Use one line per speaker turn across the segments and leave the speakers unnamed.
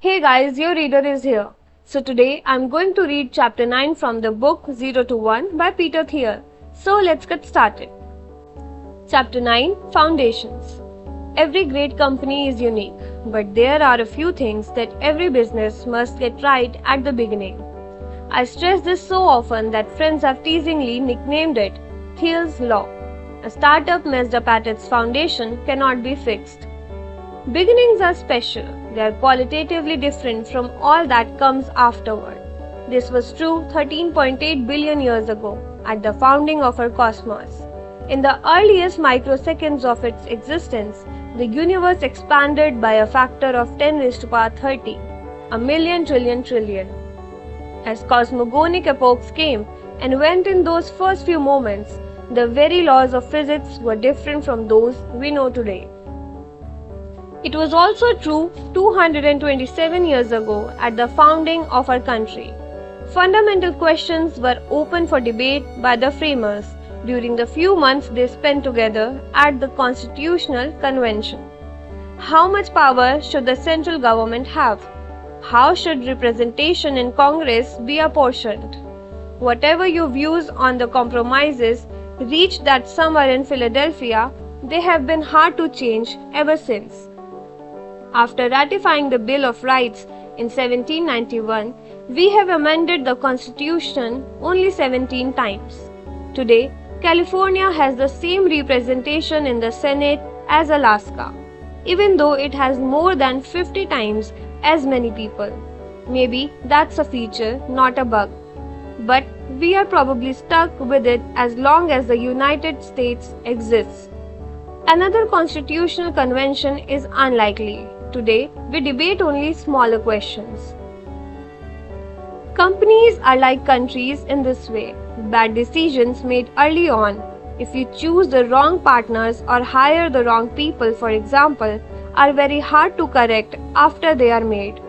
Hey guys, your reader is here. So today I'm going to read chapter 9 from the book 0 to 1 by Peter Thiel. So let's get started. Chapter 9 Foundations. Every great company is unique, but there are a few things that every business must get right at the beginning. I stress this so often that friends have teasingly nicknamed it Thiel's Law. A startup messed up at its foundation cannot be fixed. Beginnings are special. They are qualitatively different from all that comes afterward. This was true 13.8 billion years ago at the founding of our cosmos. In the earliest microseconds of its existence, the universe expanded by a factor of 10 raised to power 30, a million trillion trillion. As cosmogonic epochs came and went in those first few moments, the very laws of physics were different from those we know today. It was also true 227 years ago at the founding of our country. Fundamental questions were open for debate by the framers during the few months they spent together at the Constitutional Convention. How much power should the central government have? How should representation in Congress be apportioned? Whatever your views on the compromises reached that summer in Philadelphia, they have been hard to change ever since. After ratifying the Bill of Rights in 1791, we have amended the Constitution only 17 times. Today, California has the same representation in the Senate as Alaska, even though it has more than 50 times as many people. Maybe that's a feature, not a bug. But we are probably stuck with it as long as the United States exists. Another constitutional convention is unlikely. Today, we debate only smaller questions. Companies are like countries in this way. Bad decisions made early on, if you choose the wrong partners or hire the wrong people, for example, are very hard to correct after they are made.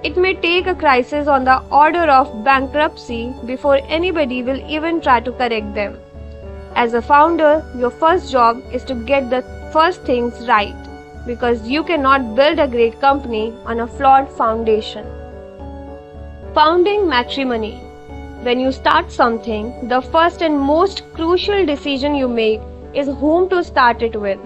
It may take a crisis on the order of bankruptcy before anybody will even try to correct them. As a founder, your first job is to get the first things right, because you cannot build a great company on a flawed foundation. Founding matrimony. When you start something, the first and most crucial decision you make is whom to start it with.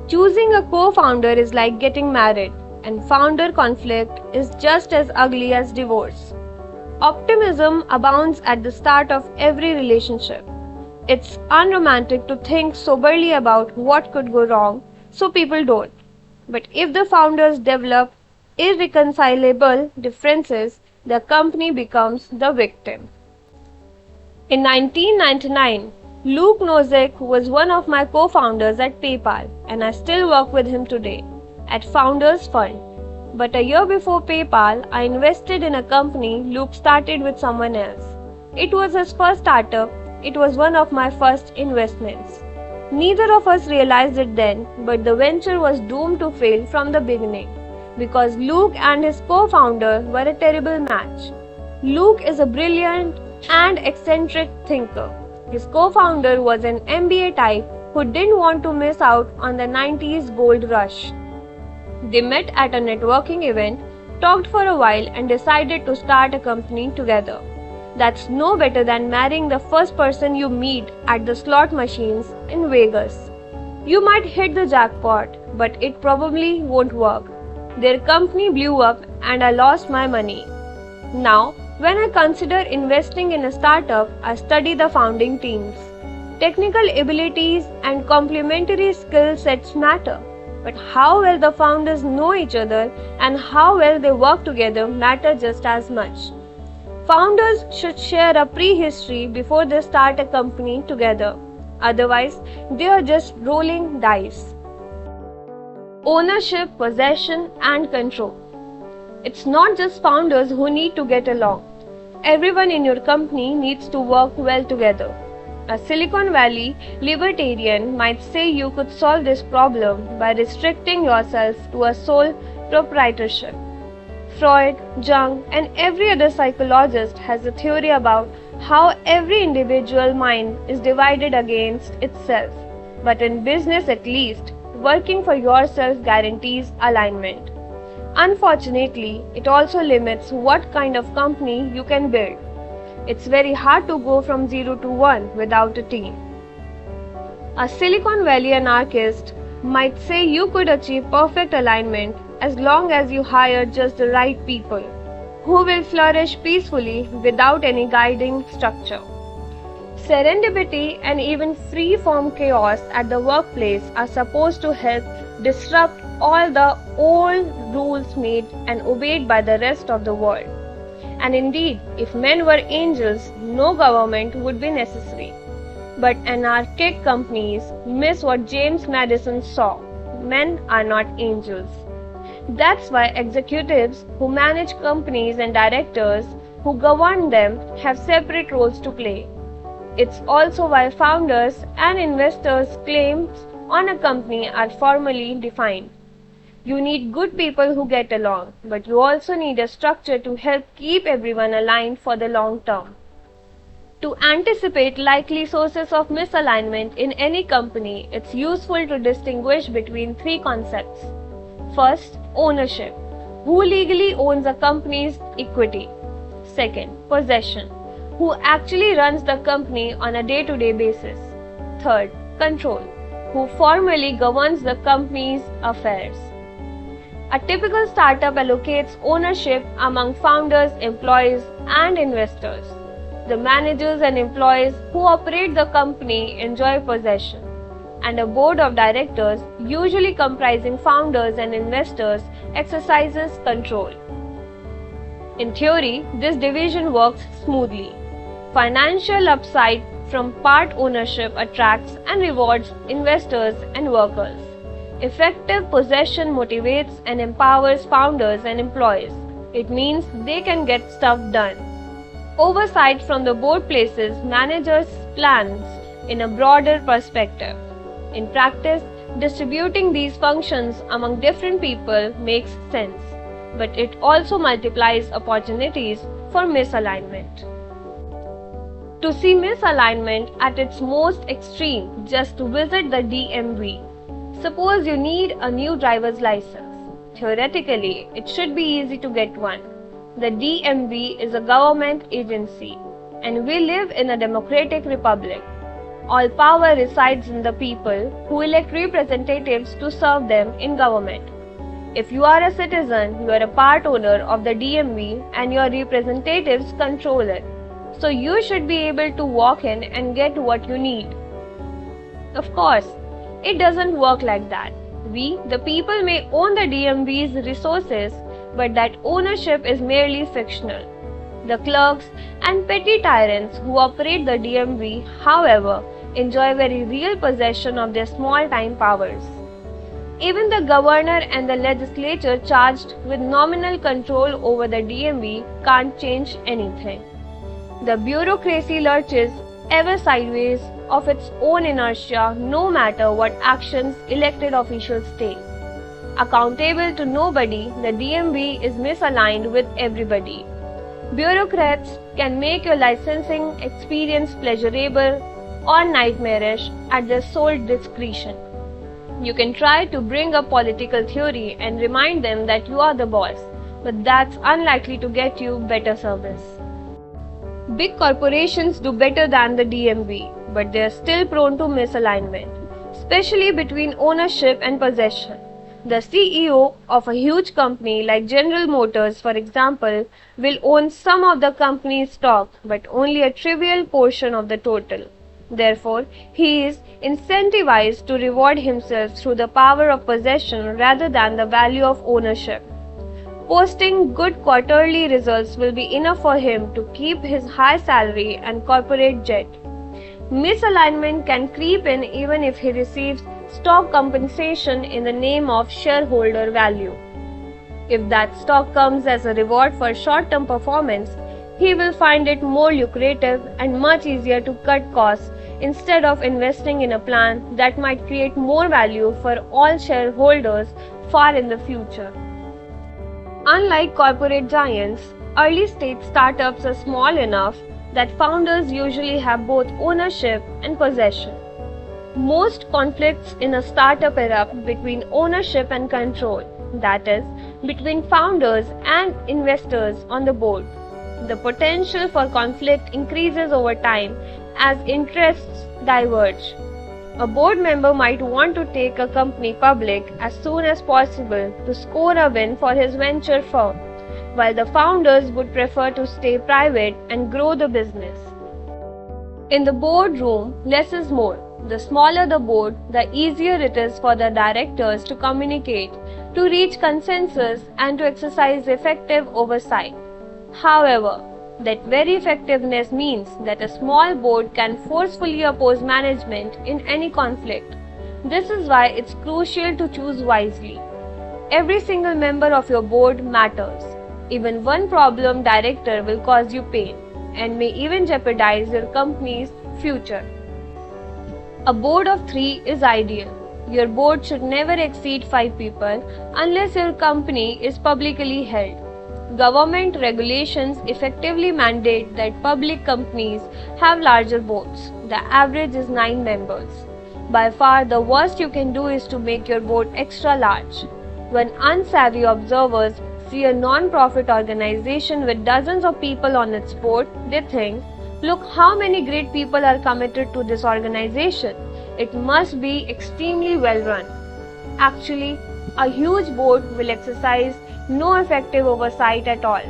Choosing a co-founder is like getting married, and founder conflict is just as ugly as divorce. Optimism abounds at the start of every relationship. It's unromantic to think soberly about what could go wrong, so people don't. But if the founders develop irreconcilable differences, the company becomes the victim. In 1999, Luke Nozick was one of my co-founders at PayPal, and I still work with him today at Founders Fund. But a year before PayPal, I invested in a company Luke started with someone else. It was his first startup. It was one of my first investments. Neither of us realized it then, but the venture was doomed to fail from the beginning because Luke and his co-founder were a terrible match. Luke is a brilliant and eccentric thinker. His co-founder was an MBA type who didn't want to miss out on the 90s gold rush. They met at a networking event, talked for a while, and decided to start a company together. That's no better than marrying the first person you meet at the slot machines in Vegas. You might hit the jackpot, but it probably won't work. Their company blew up and I lost my money. Now, when I consider investing in a startup, I study the founding teams. Technical abilities and complementary skill sets matter, but how well the founders know each other and how well they work together matter just as much. Founders should share a prehistory before they start a company together. Otherwise, they are just rolling dice. Ownership, possession, and control. It's not just founders who need to get along. Everyone in your company needs to work well together. A Silicon Valley libertarian might say you could solve this problem by restricting yourself to a sole proprietorship. Freud, Jung, and every other psychologist has a theory about how every individual mind is divided against itself. But in business at least, working for yourself guarantees alignment. Unfortunately, it also limits what kind of company you can build. It's very hard to go from 0 to 1 without a team. A Silicon Valley anarchist might say you could achieve perfect alignment as long as you hire just the right people who will flourish peacefully without any guiding structure. Serendipity and even free-form chaos at the workplace are supposed to help disrupt all the old rules made and obeyed by the rest of the world. And indeed, if men were angels, no government would be necessary. But anarchic companies miss what James Madison saw. Men are not angels. That's why executives who manage companies and directors who govern them have separate roles to play. It's also why founders and investors' claims on a company are formally defined. You need good people who get along, but you also need a structure to help keep everyone aligned for the long term. To anticipate likely sources of misalignment in any company, it's useful to distinguish between three concepts. First, ownership. Who legally owns a company's equity? Second, possession. Who actually runs the company on a day-to-day basis? Third, control. Who formally governs the company's affairs? A typical startup allocates ownership among founders, employees, and investors. The managers and employees who operate the company enjoy possession, and a board of directors, usually comprising founders and investors, exercises control. In theory, this division works smoothly. Financial upside from part ownership attracts and rewards investors and workers. Effective possession motivates and empowers founders and employees. It means they can get stuff done. Oversight from the board places managers' plans in a broader perspective. In practice, distributing these functions among different people makes sense, but it also multiplies opportunities for misalignment. To see misalignment at its most extreme, just visit the DMV. Suppose you need a new driver's license. Theoretically, it should be easy to get one. The DMV is a government agency, and we live in a democratic republic. All power resides in the people who elect representatives to serve them in government. If you are a citizen, you are a part owner of the DMV and your representatives control it. So you should be able to walk in and get what you need. Of course, it doesn't work like that. We, the people, may own the DMV's resources, but that ownership is merely fictional. The clerks and petty tyrants who operate the DMV, however, enjoy very real possession of their small-time powers. Even the governor and the legislature charged with nominal control over the DMV can't change anything. The bureaucracy lurches ever sideways of its own inertia no matter what actions elected officials take. Accountable to nobody, the DMV is misaligned with everybody. Bureaucrats can make your licensing experience pleasurable or nightmarish at their sole discretion. You can try to bring up political theory and remind them that you are the boss, but that's unlikely to get you better service. Big corporations do better than the DMV, but they are still prone to misalignment, especially between ownership and possession. The CEO of a huge company like General Motors, for example, will own some of the company's stock, but only a trivial portion of the total. Therefore, he is incentivized to reward himself through the power of possession rather than the value of ownership. Posting good quarterly results will be enough for him to keep his high salary and corporate jet. Misalignment can creep in even if he receives stock compensation in the name of shareholder value. If that stock comes as a reward for short-term performance, he will find it more lucrative and much easier to cut costs instead of investing in a plan that might create more value for all shareholders far in the future. Unlike corporate giants, early-stage startups are small enough that founders usually have both ownership and possession. Most conflicts in a startup erupt between ownership and control, that is, between founders and investors on the board. The potential for conflict increases over time as interests diverge. A board member might want to take a company public as soon as possible to score a win for his venture firm, while the founders would prefer to stay private and grow the business. In the boardroom, less is more. The smaller the board, the easier it is for the directors to communicate, to reach consensus, and to exercise effective oversight. However, that very effectiveness means that a small board can forcefully oppose management in any conflict. This is why it's crucial to choose wisely. Every single member of your board matters. Even one problem director will cause you pain and may even jeopardize your company's future. A board of 3 is ideal. Your board should never exceed 5 people unless your company is publicly held. Government regulations effectively mandate that public companies have larger boards. The average is 9 members. By far, the worst you can do is to make your board extra large. When unsavvy observers see a non-profit organization with dozens of people on its board, they think, look how many great people are committed to this organization. It must be extremely well run. Actually, a huge board will exercise no effective oversight at all.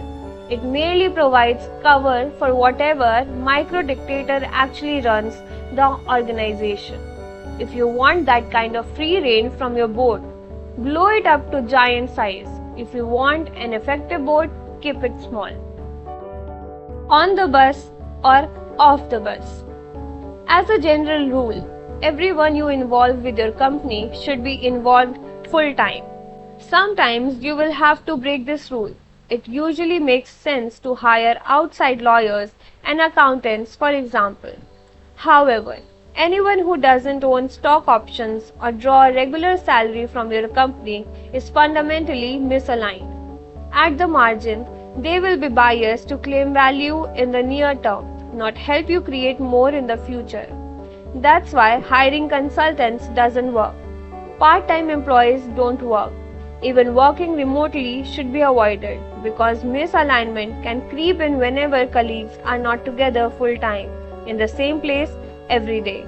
It merely provides cover for whatever micro-dictator actually runs the organization. If you want that kind of free rein from your board, blow it up to giant size. If you want an effective board, keep it small. On the bus or off the bus. As a general rule, everyone you involve with your company should be involved full-time. Sometimes you will have to break this rule. It usually makes sense to hire outside lawyers and accountants, for example. However, anyone who doesn't own stock options or draw a regular salary from your company is fundamentally misaligned. At the margin, they will be biased to claim value in the near term, not help you create more in the future. That's why hiring consultants doesn't work. Part-time employees don't work. Even working remotely should be avoided because misalignment can creep in whenever colleagues are not together full-time in the same place every day.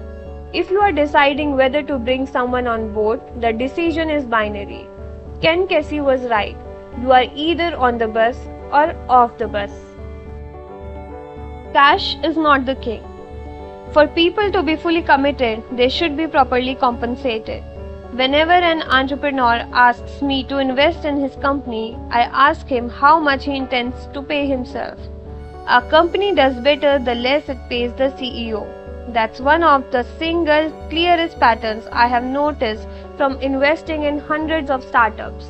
If you are deciding whether to bring someone on board, the decision is binary. Ken Kesey was right. You are either on the bus or off the bus. Cash is not the king. For people to be fully committed, they should be properly compensated. Whenever an entrepreneur asks me to invest in his company, I ask him how much he intends to pay himself. A company does better the less it pays the CEO. That's one of the single clearest patterns I have noticed from investing in hundreds of startups.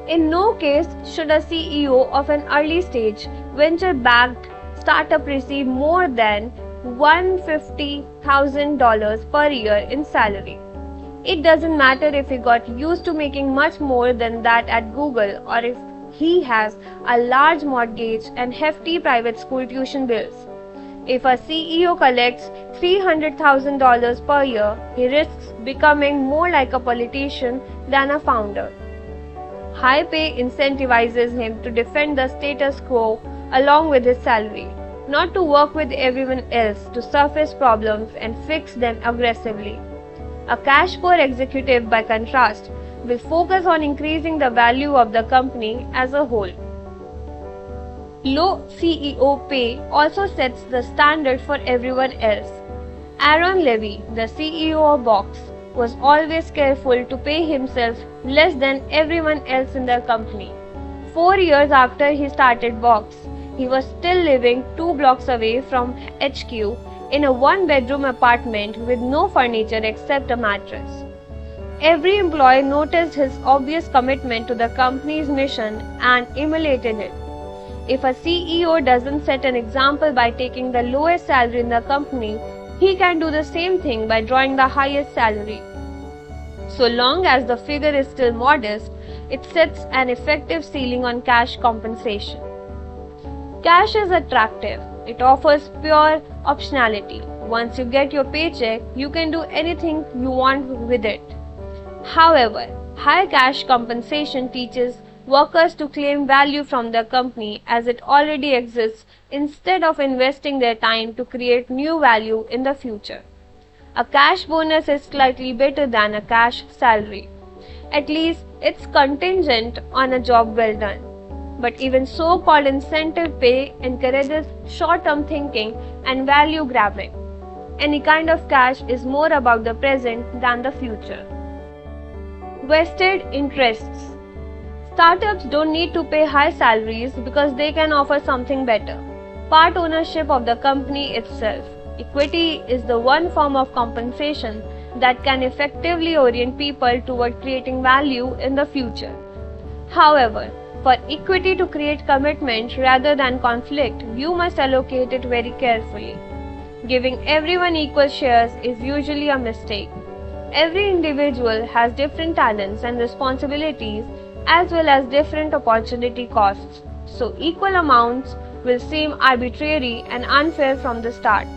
In no case should a CEO of an early stage venture-backed startup receive more than $150,000 per year in salary. It doesn't matter if he got used to making much more than that at Google or if he has a large mortgage and hefty private school tuition bills. If a CEO collects $300,000 per year, he risks becoming more like a politician than a founder. High pay incentivizes him to defend the status quo along with his salary, not to work with everyone else to surface problems and fix them aggressively. A cash-poor executive, by contrast, will focus on increasing the value of the company as a whole. Low CEO pay also sets the standard for everyone else. Aaron Levy, the CEO of Box, was always careful to pay himself less than everyone else in the company. 4 years after he started Box, he was still living 2 blocks away from HQ in a 1-bedroom apartment with no furniture except a mattress. Every employee noticed his obvious commitment to the company's mission and emulated it. If a CEO doesn't set an example by taking the lowest salary in the company, he can do the same thing by drawing the highest salary. So long as the figure is still modest, it sets an effective ceiling on cash compensation. Cash is attractive. It offers pure optionality. Once you get your paycheck, you can do anything you want with it. However, high cash compensation teaches workers to claim value from the company as it already exists instead of investing their time to create new value in the future. A cash bonus is slightly better than a cash salary. At least it's contingent on a job well done. But even so-called incentive pay encourages short-term thinking and value grabbing. Any kind of cash is more about the present than the future. Vested interests. Startups don't need to pay high salaries because they can offer something better. Part ownership of the company itself. Equity is the one form of compensation that can effectively orient people toward creating value in the future. However, for equity to create commitment rather than conflict, you must allocate it very carefully. Giving everyone equal shares is usually a mistake. Every individual has different talents and responsibilities as well as different opportunity costs, so equal amounts will seem arbitrary and unfair from the start.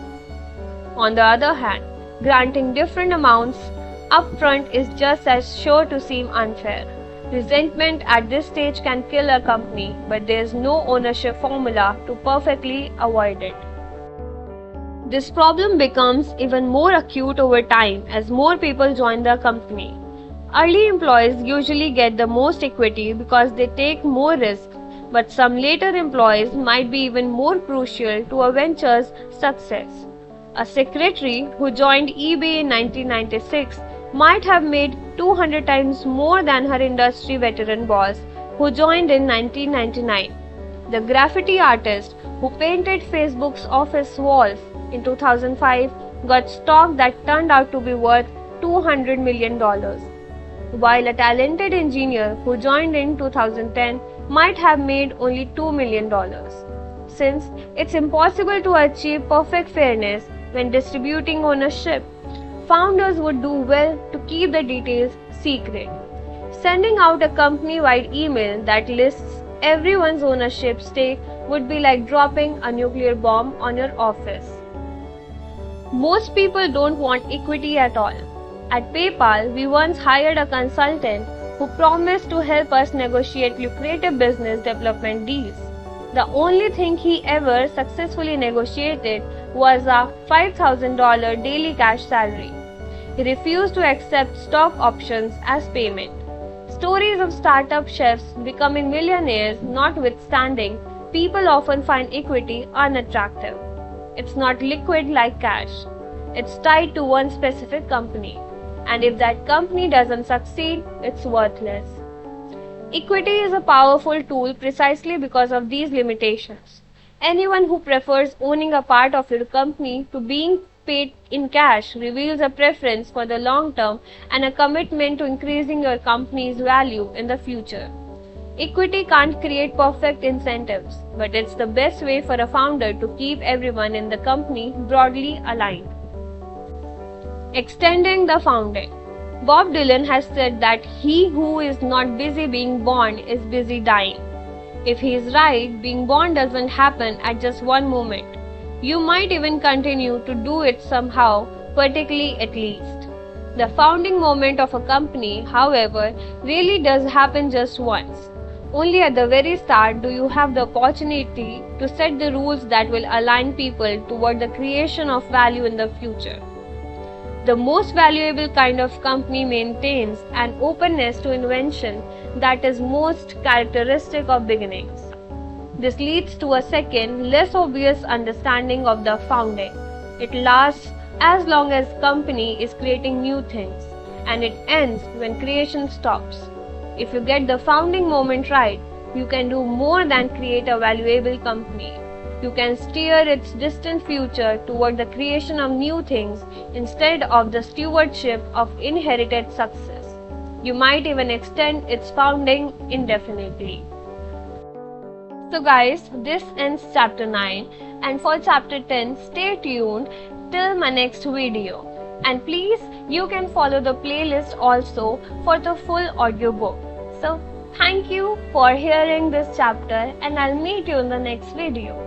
On the other hand, granting different amounts upfront is just as sure to seem unfair. Resentment at this stage can kill a company, but there is no ownership formula to perfectly avoid it. This problem becomes even more acute over time as more people join the company. Early employees usually get the most equity because they take more risk, but some later employees might be even more crucial to a venture's success. A secretary who joined eBay in 1996 might have made 200 times more than her industry veteran boss who joined in 1999. The graffiti artist who painted Facebook's office walls in 2005 got stock that turned out to be worth $200 million, while a talented engineer who joined in 2010 might have made only $2 million. Since it's impossible to achieve perfect fairness when distributing ownership, founders would do well to keep the details secret. Sending out a company-wide email that lists everyone's ownership stake would be like dropping a nuclear bomb on your office. Most people don't want equity at all. At PayPal, we once hired a consultant who promised to help us negotiate lucrative business development deals. The only thing he ever successfully negotiated was a $5,000 daily cash salary. He refused to accept stock options as payment. Stories of startup chefs becoming millionaires notwithstanding, people often find equity unattractive. It's not liquid like cash. It's tied to one specific company. And if that company doesn't succeed, it's worthless. Equity is a powerful tool precisely because of these limitations. Anyone who prefers owning a part of your company to being paid in cash reveals a preference for the long term and a commitment to increasing your company's value in the future. Equity can't create perfect incentives, but it's the best way for a founder to keep everyone in the company broadly aligned. Extending the founding. Bob Dylan has said that he who is not busy being born is busy dying. If he is right, being born doesn't happen at just one moment. You might even continue to do it somehow, particularly at least. The founding moment of a company, however, really does happen just once. Only at the very start do you have the opportunity to set the rules that will align people toward the creation of value in the future. The most valuable kind of company maintains an openness to invention that is most characteristic of beginnings. This leads to a second, less obvious understanding of the founding. It lasts as long as company is creating new things, and it ends when creation stops. If you get the founding moment right, you can do more than create a valuable company. You can steer its distant future toward the creation of new things instead of the stewardship of inherited success. You might even extend its founding indefinitely. So guys, this ends chapter 9, and for chapter 10, stay tuned till my next video. And please, you can follow the playlist also for the full audiobook. So thank you for hearing this chapter, and I'll meet you in the next video.